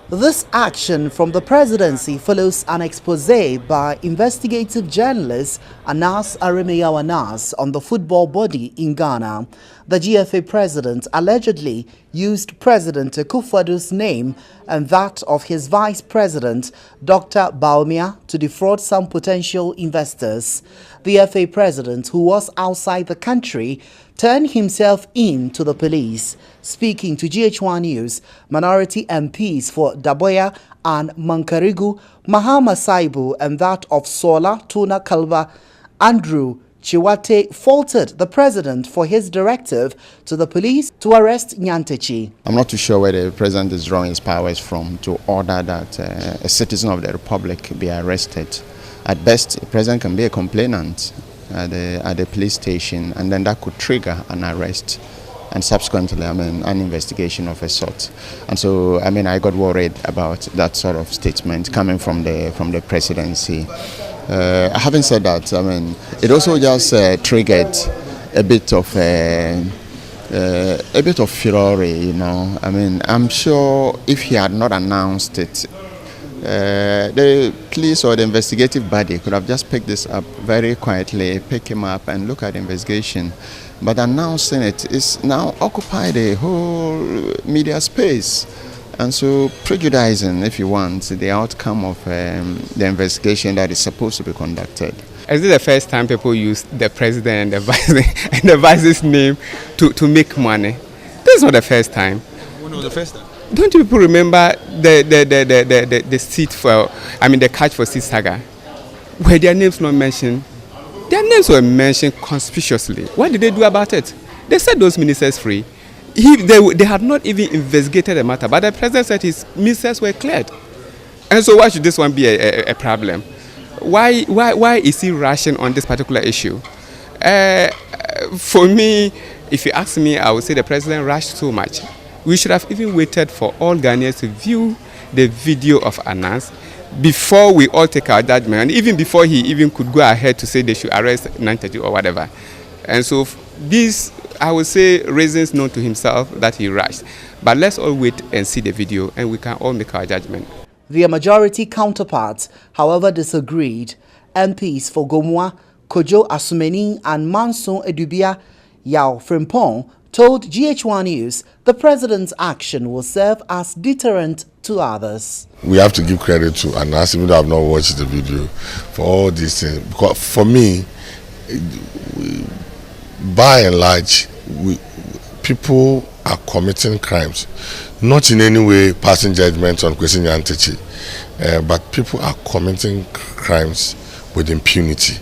This action from the presidency follows an expose by investigative journalist Anas Aremeyaw Anas on the football body in Ghana. The GFA president allegedly used President Akufo-Addo's name and that of his vice president, Dr. Bawumia, to defraud some potential investors. The FA president, who was outside the country, turned himself in to the police. Speaking to GH1 News, minority MPs for Daboya and Mankarigu, Mahama Saibu, and that of Sola, Tuna Kalba, Andrew Chiwate faulted the president for his directive to the police to arrest Nyantakyi. I'm not too sure where the president is drawing his powers from to order that a citizen of the republic be arrested. At best, the president can be a complainant at the police station, and then that could trigger an arrest and subsequently, an investigation of a sort. And so, I got worried about that sort of statement coming from the presidency. Having said that, it also just triggered a bit of furore, you know. I'm sure if he had not announced it, the police or the investigative body could have just picked this up very quietly, pick him up and look at the investigation. But announcing it is now occupied the whole media space. And so prejudicing, if you want, the outcome of the investigation that is supposed to be conducted. Is it the first time people use the president and the vice's name to make money? This is not the first time. When was the first time? Don't you people remember the seat for, the catch for seat saga? Were their names not mentioned? Their names were mentioned conspicuously. What did they do about it? They set those ministers free. They had not even investigated the matter, but the president said his ministers were cleared. And so why should this one be a problem? Why is he rushing on this particular issue? For me, if you ask me, I would say the president rushed too much. We should have even waited for all Ghanaians to view the video of Anas before we all take our judgment, and even before he even could go ahead to say they should arrest Nyantakyi or whatever. And so these, I would say, reasons known to himself that he rushed. But let's all wait and see the video, and we can all make our judgment. Their majority counterparts, however, disagreed. MPs for Gomwa, Kojo Asumeni and Manson Edubia Yao Frimpong told GH1 News the president's action will serve as deterrent to others. We have to give credit to Anas, even though I've not watched the video, for all these things. Because for me, by and large, people are committing crimes, not in any way passing judgment on Kwesi Nyantakyi, but people are committing crimes with impunity.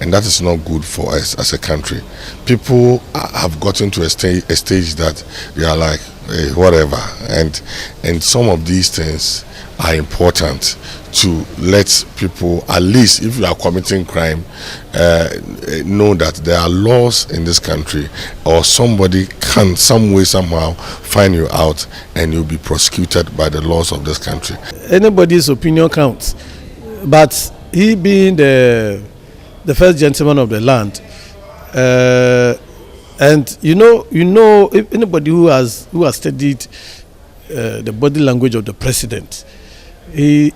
And that is not good for us as a country. People have gotten to a stage that they are like, hey, whatever. And some of these things are important to let people, at least if you are committing crime, know that there are laws in this country, or somebody can some way, somehow find you out and you'll be prosecuted by the laws of this country. Anybody's opinion counts. But he being the first gentleman of the land, and you know, if anybody who has studied the body language of the president, he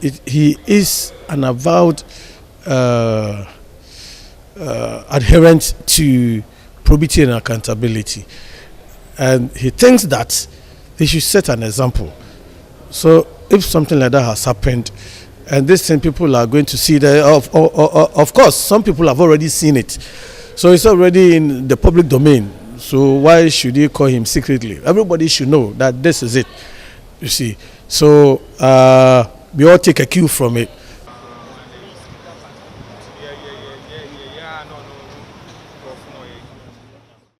is an avowed adherent to probity and accountability, and he thinks that he should set an example. So if something like that has happened, and this thing people are going to see that, of course, some people have already seen it. So it's already in the public domain. So why should he call him secretly? Everybody should know that this is it, you see. So we all take a cue from it.